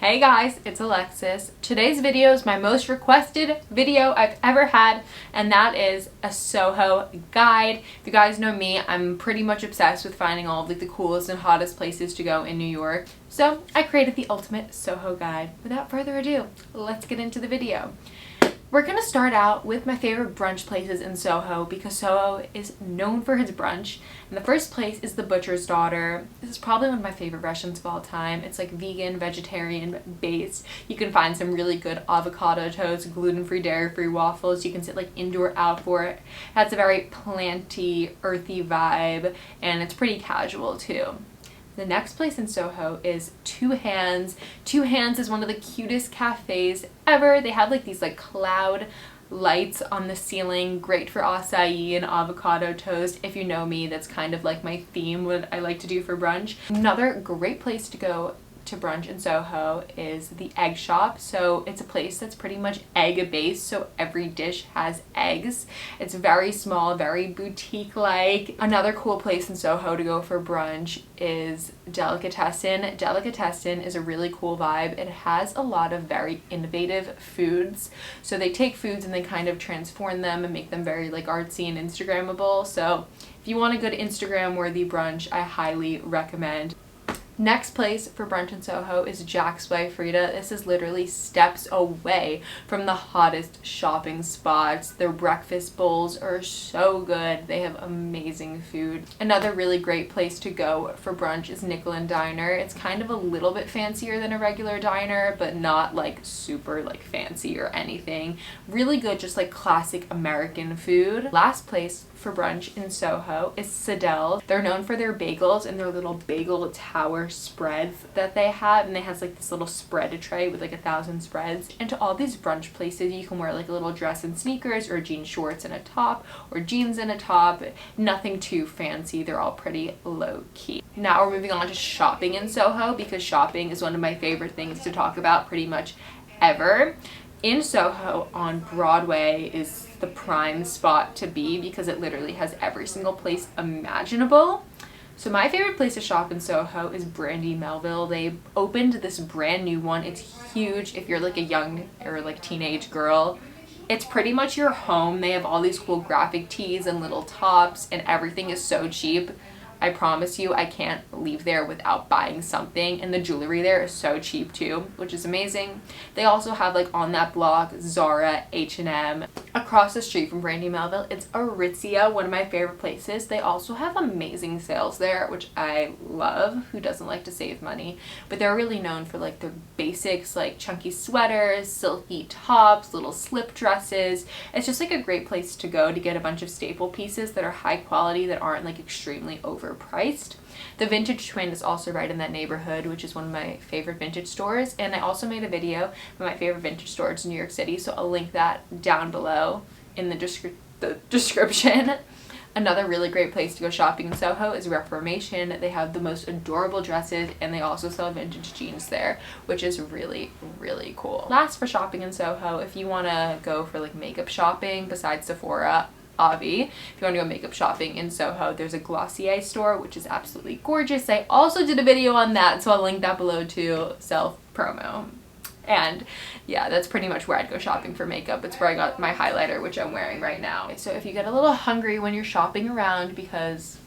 Hey guys, it's Alexis. Today's video is my most requested video I've ever had, and that is a Soho guide. If you guys know me, I'm pretty much obsessed with finding all of the coolest and hottest places to go in New York. So I created the ultimate Soho guide. Without further ado, let's get into the video. We're gonna start out with my favorite brunch places in Soho because Soho is known for its brunch. And the first place is the Butcher's Daughter. This is probably one of my favorite restaurants of all time. It's like vegan, vegetarian based. You can find some really good avocado toast, gluten-free, dairy-free waffles. You can sit like indoor, outdoor. It has a very planty, earthy vibe, and it's pretty casual too. The next place in Soho is Two Hands. Two Hands is one of the cutest cafes ever. They have like these like cloud lights on the ceiling, great for acai and avocado toast. If you know me, that's kind of like my theme, what I like to do for brunch. Another great place to go to brunch in Soho is the Egg Shop. So it's a place that's pretty much egg based, so every dish has eggs. It's very small, very boutique like. Another cool place in Soho to go for brunch is Delicatessen. Delicatessen is a really cool vibe. It has a lot of very innovative foods. So they take foods and they kind of transform them and make them very like artsy and Instagrammable. So if you want a good Instagram worthy brunch, I highly recommend. Next place for brunch in Soho is Jack's by Frida. This is literally steps away from the hottest shopping spots. Their breakfast bowls are so good. They have amazing food. Another really great place to go for brunch is Nickel and Diner. It's kind of a little bit fancier than a regular diner, but not like super like fancy or anything. Really good, just like classic American food. Last place for brunch in Soho is Sidel. They're known for their bagels and their little bagel tower spreads that they have, and they has like this little spread tray with like 1,000 spreads. And to all these brunch places, you can wear like a little dress and sneakers or jean shorts and a top, or jeans and a top. Nothing too fancy. They're all pretty low key. Now we're moving on to shopping in Soho because shopping is one of my favorite things to talk about pretty much ever. In Soho on Broadway is the prime spot to be because it literally has every single place imaginable. So my favorite place to shop in Soho is Brandy Melville. They opened this brand new one. It's huge if you're like a young or like teenage girl. It's pretty much your home. They have all these cool graphic tees and little tops, and everything is so cheap. I promise you, I can't leave there without buying something, and the jewelry there is so cheap too, which is amazing. They also have like on that block Zara, H&M. Across the street from Brandy Melville, it's Aritzia, one of my favorite places. They also have amazing sales there, which I love. Who doesn't like to save money? But they're really known for like their basics, like chunky sweaters, silky tops, little slip dresses. It's just like a great place to go to get a bunch of staple pieces that are high quality, that aren't like extremely overpriced. The Vintage Twin is also right in that neighborhood, which is one of my favorite vintage stores, and I also made a video of my favorite vintage stores in New York City, so I'll link that down below in the description. Another really great place to go shopping in Soho is Reformation. They have the most adorable dresses, and they also sell vintage jeans there, which is really, really cool. Last for shopping in Soho, if you want to go for like makeup shopping besides Sephora, Avi. If you want to go makeup shopping in Soho, there's a Glossier store, which is absolutely gorgeous. I also did a video on that, so I'll link that below too, self-promo. And yeah, that's pretty much where I'd go shopping for makeup. It's where I got my highlighter, which I'm wearing right now. So if you get a little hungry when you're shopping around, because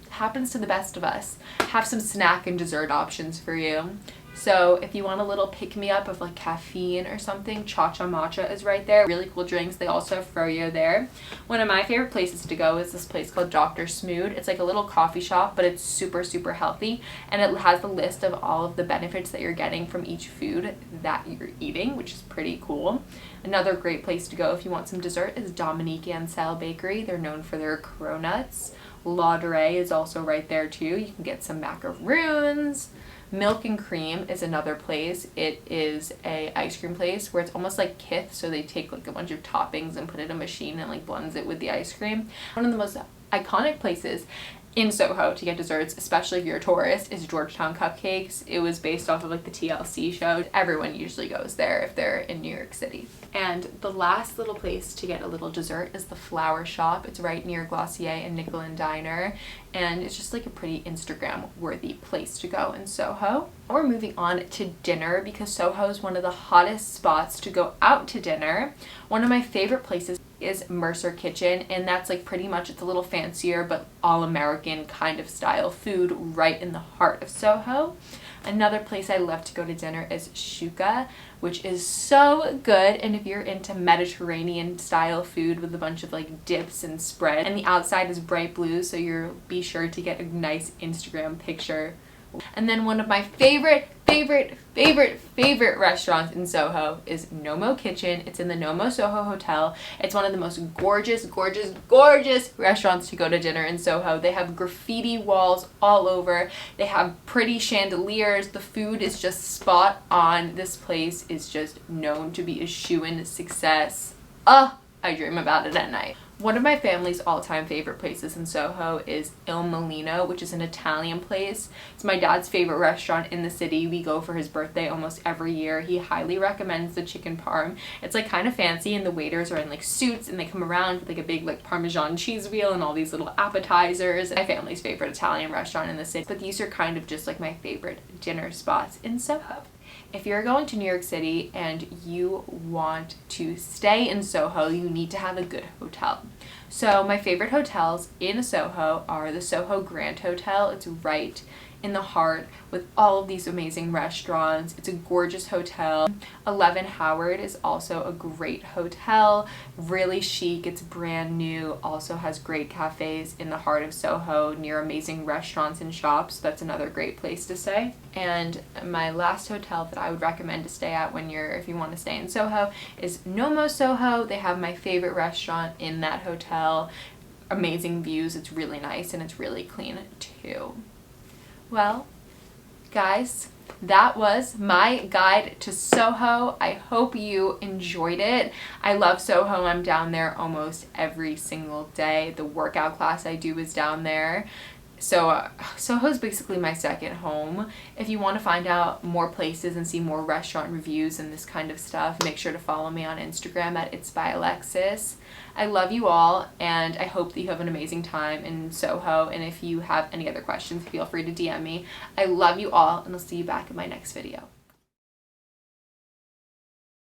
it happens to the best of us, have some snack and dessert options for you. So if you want a little pick-me-up of like caffeine or something, Cha-Cha Matcha is right there. Really cool drinks. They also have froyo there. One of my favorite places to go is this place called Dr. Smood. It's like a little coffee shop, but it's super, super healthy. And it has the list of all of the benefits that you're getting from each food that you're eating, which is pretty cool. Another great place to go if you want some dessert is Dominique Ansel Bakery. They're known for their cronuts. La Durée is also right there too. You can get some macaroons. Milk and Cream is another place. It is a ice cream place where it's almost like Kith, so they take like a bunch of toppings and put it in a machine and like blends it with the ice cream. One of the most iconic places in Soho to get desserts, especially if you're a tourist, is Georgetown Cupcakes. It was based off of like the TLC show. Everyone usually goes there if they're in New York City. And the last little place to get a little dessert is the Flower Shop. It's right near Glossier and Nickel and Diner, and it's just like a pretty Instagram worthy place to go in Soho. We're moving on to dinner because Soho is one of the hottest spots to go out to dinner. One of my favorite places is Mercer Kitchen, and that's like pretty much, it's a little fancier but all American kind of style food right in the heart of Soho. Another place I love to go to dinner is Shuka, which is so good, and if you're into Mediterranean style food with a bunch of like dips and spread, and the outside is bright blue, so you'll be sure to get a nice Instagram picture. And then one of my favorite restaurants in Soho is Nomo Kitchen. It's in the Nomo Soho Hotel. It's one of the most gorgeous restaurants to go to dinner in Soho. They have graffiti walls all over. They have pretty chandeliers. The food is just spot on. This place is just known to be a shoo-in success. I dream about it at night. One of my family's all-time favorite places in Soho is Il Mulino, which is an Italian place. It's my dad's favorite restaurant in the city. We go for his birthday almost every year. He highly recommends the chicken parm. It's like kind of fancy, and the waiters are in like suits, and they come around with like a big like Parmesan cheese wheel and all these little appetizers. My family's favorite Italian restaurant in the city. But these are kind of just like my favorite dinner spots in Soho. If you're going to New York City and you want to stay in Soho, you need to have a good hotel. So my favorite hotels in Soho are the Soho Grand Hotel. It's right in the heart with all of these amazing restaurants. It's a gorgeous hotel. 11 Howard is also a great hotel, really chic. It's brand new, also has great cafes in the heart of Soho near amazing restaurants and shops. That's another great place to stay. And my last hotel that I would recommend to stay at if you want to stay in Soho is Nomo Soho. They have my favorite restaurant in that hotel. Amazing views. It's really nice, and it's really clean too. Well, guys, that was my guide to Soho. I hope you enjoyed it. I love Soho. I'm down there almost every single day. The workout class I do is down there. So Soho is basically my second home. If you want to find out more places and see more restaurant reviews and this kind of stuff, make sure to follow me on Instagram at It's by Alexis. I love you all, and I hope that you have an amazing time in Soho. And if you have any other questions, feel free to DM me. I love you all, and I'll see you back in my next video.